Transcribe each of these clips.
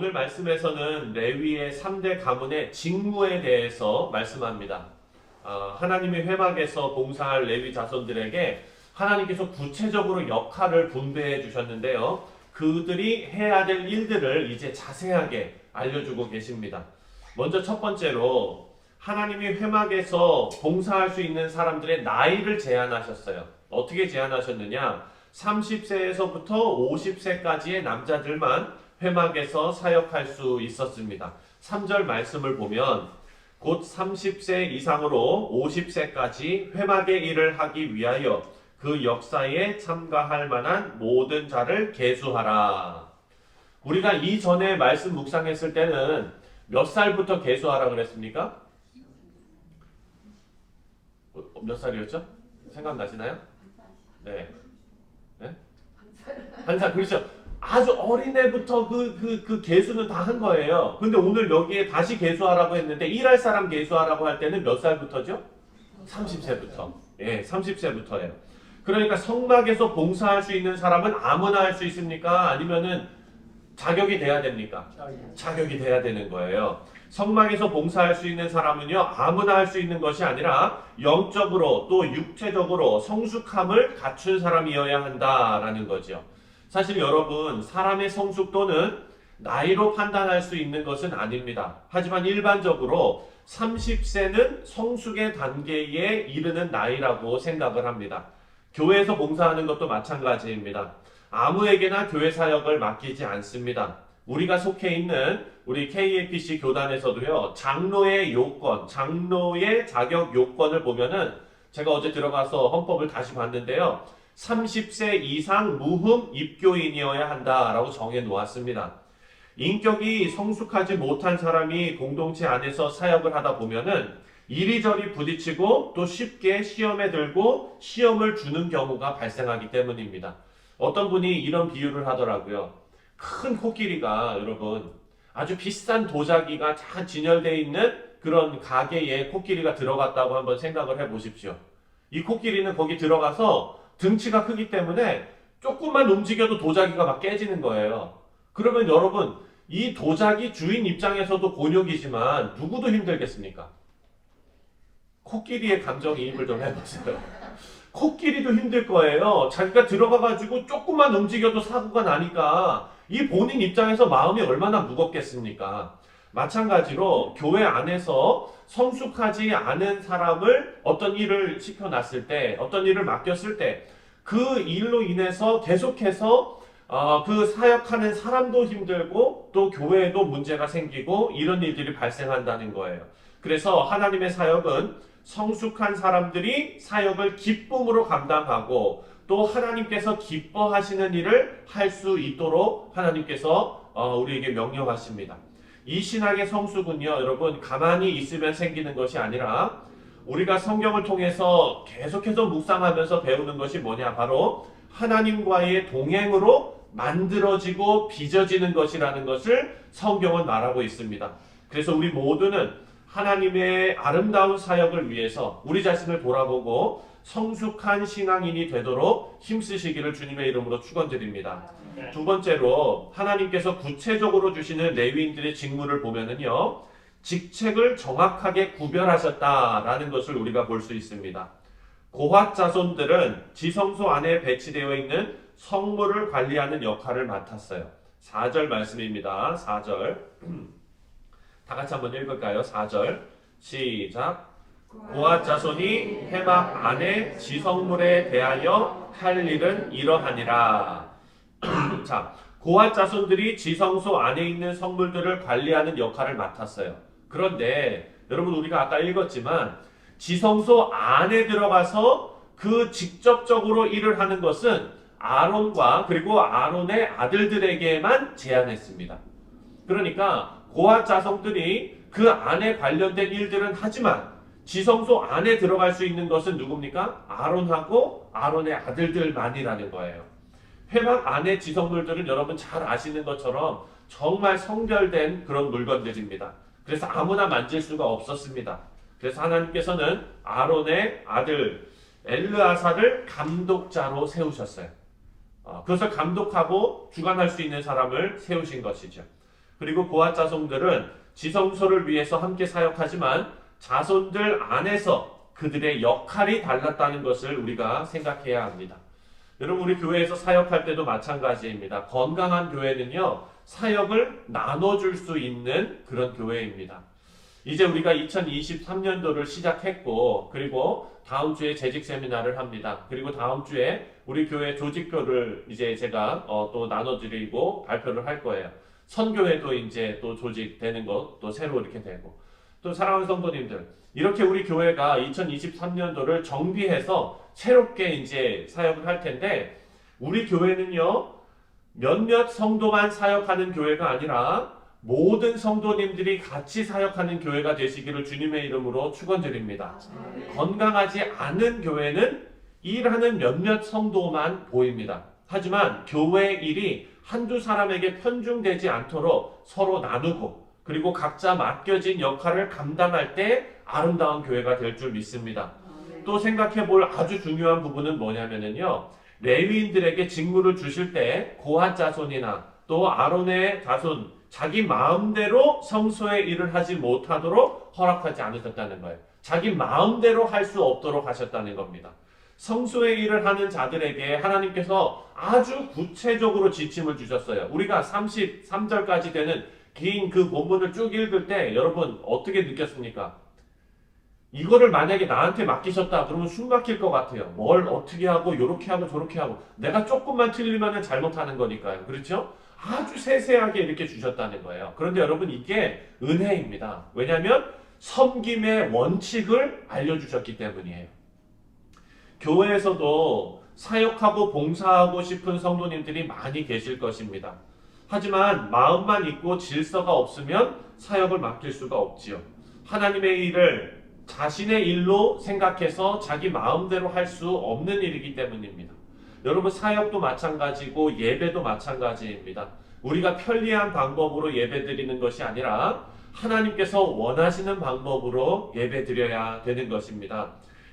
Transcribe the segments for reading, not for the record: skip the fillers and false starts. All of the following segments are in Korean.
오늘 말씀에서는 레위의 3대 가문의 직무에 대해서 말씀합니다. 하나님의 회막에서 봉사할 레위 자손들에게 하나님께서 구체적으로 역할을 분배해 주셨는데요. 그들이 해야 될 일들을 이제 자세하게 알려주고 계십니다. 먼저 첫 번째로 하나님이 회막에서 봉사할 수 있는 사람들의 나이를 제한하셨어요. 어떻게 제한하셨느냐? 30세에서부터 50세까지의 남자들만 회막에서 사역할 수 있었습니다. 3절 말씀을 보면 곧 30세 이상으로 50세까지 회막의 일을 하기 위하여 그 역사에 참가할 만한 모든 자를 계수하라. 우리가 이전에 말씀 묵상했을 때는 몇 살부터 계수하라 그랬습니까? 몇 살이었죠? 생각나시나요? 네. 네? 한 살, 그렇죠. 아주 어린애부터 그 계수는 다 한 거예요. 근데 오늘 여기에 다시 계수하라고 했는데 일할 사람 계수하라고 할 때는 몇 살부터죠? 30세부터. 예, 30세부터예요. 그러니까 성막에서 봉사할 수 있는 사람은 아무나 할 수 있습니까? 아니면은 자격이 돼야 됩니까? 자격이 돼야 되는 거예요. 성막에서 봉사할 수 있는 사람은요, 아무나 할 수 있는 것이 아니라 영적으로 또 육체적으로 성숙함을 갖춘 사람이어야 한다라는 거죠. 사실 여러분, 사람의 성숙도는 나이로 판단할 수 있는 것은 아닙니다. 하지만 일반적으로 30세는 성숙의 단계에 이르는 나이라고 생각을 합니다. 교회에서 봉사하는 것도 마찬가지입니다. 아무에게나 교회 사역을 맡기지 않습니다. 우리가 속해 있는 우리 KAPC 교단에서도요, 장로의 요건, 장로의 자격 요건을 보면은 제가 어제 들어가서 헌법을 다시 봤는데요. 30세 이상 무흠 입교인이어야 한다라고 정해 놓았습니다. 인격이 성숙하지 못한 사람이 공동체 안에서 사역을 하다 보면은 이리저리 부딪히고 또 쉽게 시험에 들고 시험을 주는 경우가 발생하기 때문입니다. 어떤 분이 이런 비유를 하더라고요. 큰 코끼리가 여러분 아주 비싼 도자기가 잘 진열되어 있는 그런 가게에 코끼리가 들어갔다고 한번 생각을 해보십시오. 이 코끼리는 거기 들어가서 등치가 크기 때문에 조금만 움직여도 도자기가 막 깨지는 거예요. 그러면 여러분 이 도자기 주인 입장에서도 곤욕이지만 누구도 힘들겠습니까? 코끼리의 감정이입을 좀 해보세요. 코끼리도 힘들 거예요. 자기가 들어가가지고 조금만 움직여도 사고가 나니까 이 본인 입장에서 마음이 얼마나 무겁겠습니까? 마찬가지로 교회 안에서 성숙하지 않은 사람을 어떤 일을 시켜놨을 때, 어떤 일을 맡겼을 때 그 일로 인해서 계속해서 그 사역하는 사람도 힘들고 또 교회에도 문제가 생기고 이런 일들이 발생한다는 거예요. 그래서 하나님의 사역은 성숙한 사람들이 사역을 기쁨으로 감당하고 또 하나님께서 기뻐하시는 일을 할 수 있도록 하나님께서 우리에게 명령하십니다. 이 신학의 성숙은요, 여러분 가만히 있으면 생기는 것이 아니라 우리가 성경을 통해서 계속해서 묵상하면서 배우는 것이 뭐냐? 바로 하나님과의 동행으로 만들어지고 빚어지는 것이라는 것을 성경은 말하고 있습니다. 그래서 우리 모두는 하나님의 아름다운 사역을 위해서 우리 자신을 돌아보고 성숙한 신앙인이 되도록 힘쓰시기를 주님의 이름으로 축원드립니다. 두 번째로 하나님께서 구체적으로 주시는 레위인들의 직무를 보면은요, 직책을 정확하게 구별하셨다라는 것을 우리가 볼 수 있습니다. 고핫 자손들은 지성소 안에 배치되어 있는 성물을 관리하는 역할을 맡았어요. 4절 말씀입니다. 4절 다 같이 한번 읽을까요? 4절 시작. 고핫 자손이 회막 안에 지성물에 대하여 할 일은 이러하니라. 자, 고핫 자손들이 지성소 안에 있는 성물들을 관리하는 역할을 맡았어요. 그런데 여러분 우리가 아까 읽었지만 지성소 안에 들어가서 그 직접적으로 일을 하는 것은 아론과 그리고 아론의 아들들에게만 제한했습니다. 그러니까 고핫 자손들이 그 안에 관련된 일들은 하지만 지성소 안에 들어갈 수 있는 것은 누굽니까? 아론하고 아론의 아들들만이라는 거예요. 회막 안의 지성물들은 여러분 잘 아시는 것처럼 정말 성별된 그런 물건들입니다. 그래서 아무나 만질 수가 없었습니다. 그래서 하나님께서는 아론의 아들 엘르아사를 감독자로 세우셨어요. 그것을 감독하고 주관할 수 있는 사람을 세우신 것이죠. 그리고 고아 자손들은 지성소를 위해서 함께 사역하지만 자손들 안에서 그들의 역할이 달랐다는 것을 우리가 생각해야 합니다. 여러분, 우리 교회에서 사역할 때도 마찬가지입니다. 건강한 교회는요, 사역을 나눠줄 수 있는 그런 교회입니다. 이제 우리가 2023년도를 시작했고, 그리고 다음 주에 재직 세미나를 합니다. 그리고 다음 주에 우리 교회 조직표를 이제 제가 또 나눠드리고 발표를 할 거예요. 선교회도 이제 또 조직되는 것 또 새로 이렇게 되고, 또 사랑하는 성도님들, 이렇게 우리 교회가 2023년도를 정비해서 새롭게 이제 사역을 할 텐데, 우리 교회는요, 몇몇 성도만 사역하는 교회가 아니라 모든 성도님들이 같이 사역하는 교회가 되시기를 주님의 이름으로 축원드립니다. 건강하지 않은 교회는 일하는 몇몇 성도만 보입니다. 하지만 교회 일이 한두 사람에게 편중되지 않도록 서로 나누고, 그리고 각자 맡겨진 역할을 감당할 때 아름다운 교회가 될 줄 믿습니다. 또 생각해 볼 아주 중요한 부분은 뭐냐면요, 레위인들에게 직무를 주실 때 고핫 자손이나 또 아론의 자손, 자기 마음대로 성소의 일을 하지 못하도록 허락하지 않으셨다는 거예요. 자기 마음대로 할 수 없도록 하셨다는 겁니다. 성소의 일을 하는 자들에게 하나님께서 아주 구체적으로 지침을 주셨어요. 우리가 33절까지 되는 긴 그 본문을 쭉 읽을 때 여러분 어떻게 느꼈습니까? 이거를 만약에 나한테 맡기셨다 그러면 숨 막힐 것 같아요. 뭘 어떻게 하고 요렇게 하고 저렇게 하고, 내가 조금만 틀리면 잘못하는 거니까요. 그렇죠? 아주 세세하게 이렇게 주셨다는 거예요. 그런데 여러분, 이게 은혜입니다. 왜냐하면 섬김의 원칙을 알려주셨기 때문이에요. 교회에서도 사역하고 봉사하고 싶은 성도님들이 많이 계실 것입니다. 하지만 마음만 있고 질서가 없으면 사역을 맡길 수가 없지요. 하나님의 일을 자신의 일로 생각해서 자기 마음대로 할 수 없는 일이기 때문입니다. 여러분, 사역도 마찬가지고 예배도 마찬가지입니다. 우리가 편리한 방법으로 예배드리는 것이 아니라 하나님께서 원하시는 방법으로 예배드려야 되는 것입니다.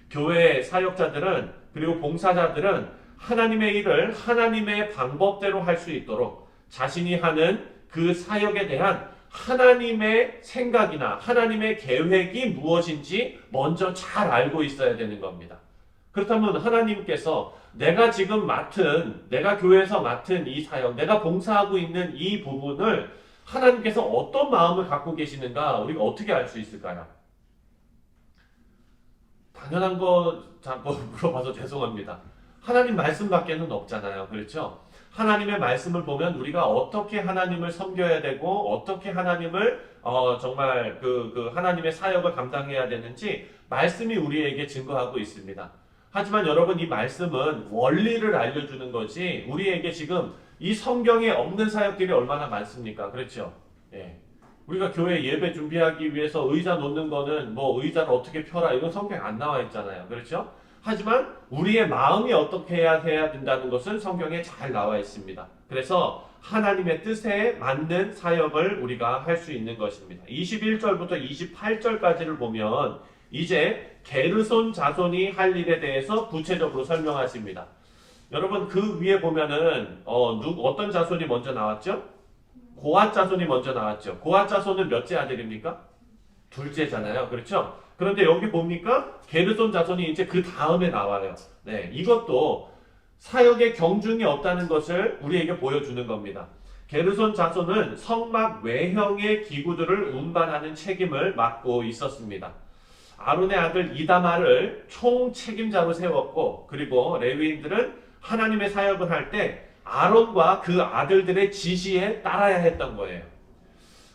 교회 사역자들은, 그리고 봉사자들은 하나님의 일을 하나님의 방법대로 할 수 있도록 자신이 하는 그 사역에 대한 하나님의 생각이나 하나님의 계획이 무엇인지 먼저 잘 알고 있어야 되는 겁니다. 그렇다면 하나님께서 내가 지금 내가 교회에서 맡은 이 사역, 내가 봉사하고 있는 이 부분을 하나님께서 어떤 마음을 갖고 계시는가 우리가 어떻게 알 수 있을까요? 당연한 거 자꾸 물어봐서 죄송합니다. 하나님 말씀밖에는 없잖아요. 그렇죠? 하나님의 말씀을 보면 우리가 어떻게 하나님을 섬겨야 되고 어떻게 하나님을 정말 그 하나님의 사역을 감당해야 되는지 말씀이 우리에게 증거하고 있습니다. 하지만 여러분, 이 말씀은 원리를 알려주는 거지 우리에게 지금 이 성경에 없는 사역들이 얼마나 많습니까? 그렇죠? 예. 우리가 교회 예배 준비하기 위해서 의자 놓는 거는 뭐 의자를 어떻게 펴라 이건 성경에 안 나와 있잖아요. 그렇죠? 하지만 우리의 마음이 어떻게 해야 된다는 것은 성경에 잘 나와 있습니다. 그래서 하나님의 뜻에 맞는 사역을 우리가 할 수 있는 것입니다. 21절부터 28절까지를 보면 이제 게르손 자손이 할 일에 대해서 구체적으로 설명하십니다. 여러분, 그 위에 보면은 어떤 자손이 먼저 나왔죠? 고핫 자손이 먼저 나왔죠. 고핫 자손은 몇째 아들입니까? 둘째잖아요. 그렇죠? 그런데 여기 봅니까? 게르손 자손이 이제 그 다음에 나와요. 네, 이것도 사역의 경중이 없다는 것을 우리에게 보여주는 겁니다. 게르손 자손은 성막 외형의 기구들을 운반하는 책임을 맡고 있었습니다. 아론의 아들 이다말을 총 책임자로 세웠고, 그리고 레위인들은 하나님의 사역을 할 때 아론과 그 아들들의 지시에 따라야 했던 거예요.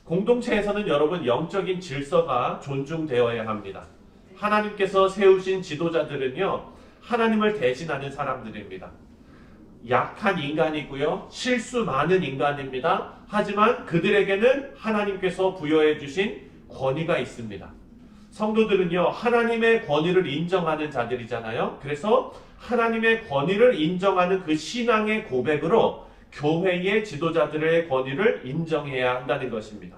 공동체에서는 여러분, 영적인 질서가 존중되어야 합니다. 하나님께서 세우신 지도자들은요, 하나님을 대신하는 사람들입니다. 약한 인간이고요, 실수 많은 인간입니다. 하지만 그들에게는 하나님께서 부여해 주신 권위가 있습니다. 성도들은요, 하나님의 권위를 인정하는 자들이잖아요. 그래서 하나님의 권위를 인정하는 그 신앙의 고백으로 교회의 지도자들의 권위를 인정해야 한다는 것입니다.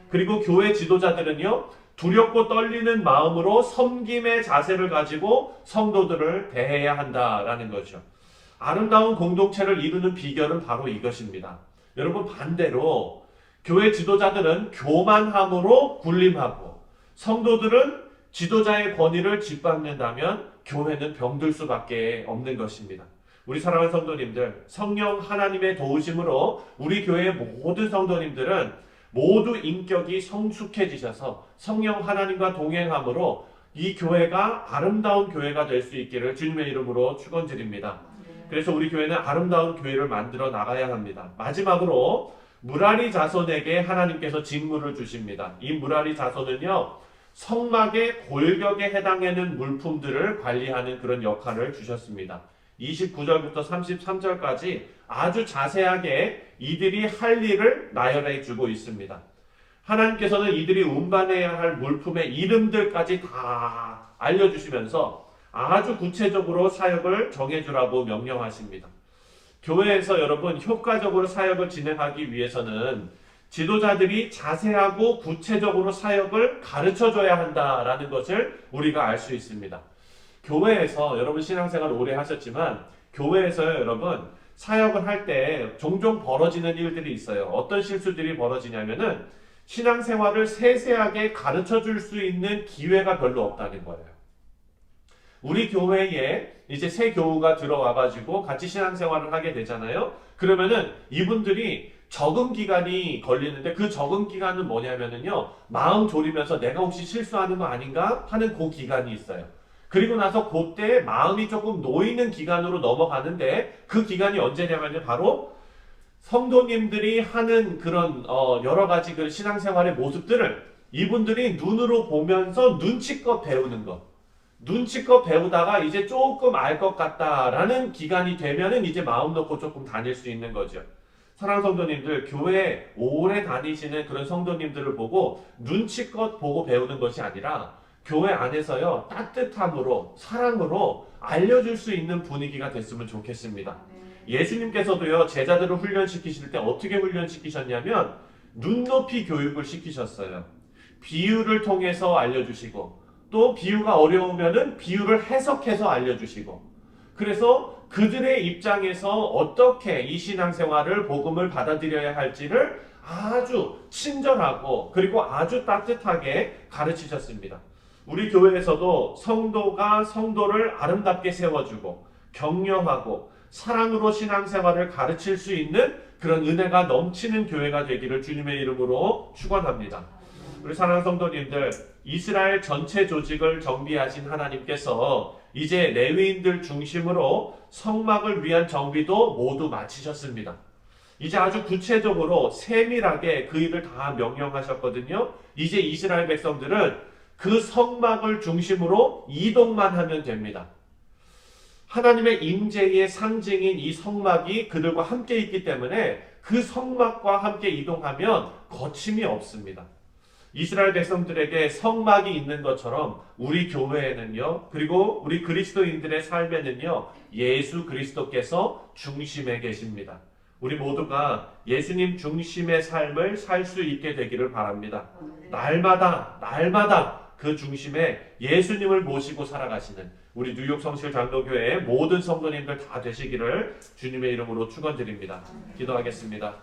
그리고 교회 지도자들은요, 두렵고 떨리는 마음으로 섬김의 자세를 가지고 성도들을 대해야 한다라는 거죠. 아름다운 공동체를 이루는 비결은 바로 이것입니다. 여러분, 반대로 교회 지도자들은 교만함으로 군림하고 성도들은 지도자의 권위를 짓밟는다면 교회는 병들 수밖에 없는 것입니다. 우리 사랑하는 성도님들, 성령 하나님의 도우심으로 우리 교회의 모든 성도님들은 모두 인격이 성숙해지셔서 성령 하나님과 동행함으로 이 교회가 아름다운 교회가 될 수 있기를 주님의 이름으로 축원드립니다. 그래서 우리 교회는 아름다운 교회를 만들어 나가야 합니다. 마지막으로 무라리 자손에게 하나님께서 직무를 주십니다. 이 무라리 자손은요, 성막의 골격에 해당하는 물품들을 관리하는 그런 역할을 주셨습니다. 29절부터 33절까지 아주 자세하게 이들이 할 일을 나열해 주고 있습니다. 하나님께서는 이들이 운반해야 할 물품의 이름들까지 다 알려주시면서 아주 구체적으로 사역을 정해주라고 명령하십니다. 교회에서 여러분 효과적으로 사역을 진행하기 위해서는 지도자들이 자세하고 구체적으로 사역을 가르쳐줘야 한다라는 것을 우리가 알 수 있습니다. 교회에서 여러분 신앙생활 오래 하셨지만 교회에서요 여러분 사역을 할 때 종종 벌어지는 일들이 있어요. 어떤 실수들이 벌어지냐면은 신앙생활을 세세하게 가르쳐줄 수 있는 기회가 별로 없다는 거예요. 우리 교회에 이제 새 교우가 들어와가지고 같이 신앙생활을 하게 되잖아요. 그러면은 이분들이 적응 기간이 걸리는데 그 적응 기간은 뭐냐면은요, 마음 졸이면서 내가 혹시 실수하는 거 아닌가 하는 그 기간이 있어요. 그리고 나서 그때 마음이 조금 놓이는 기간으로 넘어가는데 그 기간이 언제냐면요, 바로 성도님들이 하는 그런 여러 가지 그 신앙생활의 모습들을 이분들이 눈으로 보면서 눈치껏 배우는 것. 눈치껏 배우다가 이제 조금 알 것 같다라는 기간이 되면은 이제 마음 놓고 조금 다닐 수 있는 거죠. 사랑하는 성도님들, 교회 오래 다니시는 그런 성도님들을 보고 눈치껏 보고 배우는 것이 아니라 교회 안에서요, 따뜻함으로, 사랑으로 알려줄 수 있는 분위기가 됐으면 좋겠습니다. 예수님께서도요, 제자들을 훈련시키실 때 어떻게 훈련시키셨냐면, 눈높이 교육을 시키셨어요. 비유를 통해서 알려주시고, 또 비유가 어려우면은 비유를 해석해서 알려주시고, 그래서 그들의 입장에서 어떻게 이 신앙생활을, 복음을 받아들여야 할지를 아주 친절하고, 그리고 아주 따뜻하게 가르치셨습니다. 우리 교회에서도 성도가 성도를 아름답게 세워주고 격려하고 사랑으로 신앙생활을 가르칠 수 있는 그런 은혜가 넘치는 교회가 되기를 주님의 이름으로 축원합니다. 우리 사랑하는 성도님들, 이스라엘 전체 조직을 정비하신 하나님께서 이제 레위인들 중심으로 성막을 위한 정비도 모두 마치셨습니다. 이제 아주 구체적으로 세밀하게 그 일을 다 명령하셨거든요. 이제 이스라엘 백성들은 그 성막을 중심으로 이동만 하면 됩니다. 하나님의 임재의 상징인 이 성막이 그들과 함께 있기 때문에 그 성막과 함께 이동하면 거침이 없습니다. 이스라엘 백성들에게 성막이 있는 것처럼 우리 교회에는요, 그리고 우리 그리스도인들의 삶에는요, 예수 그리스도께서 중심에 계십니다. 우리 모두가 예수님 중심의 삶을 살 수 있게 되기를 바랍니다. 날마다 그 중심에 예수님을 모시고 살아가시는 우리 뉴욕 성실 장로교회의 모든 성도님들 다 되시기를 주님의 이름으로 축원드립니다. 기도하겠습니다.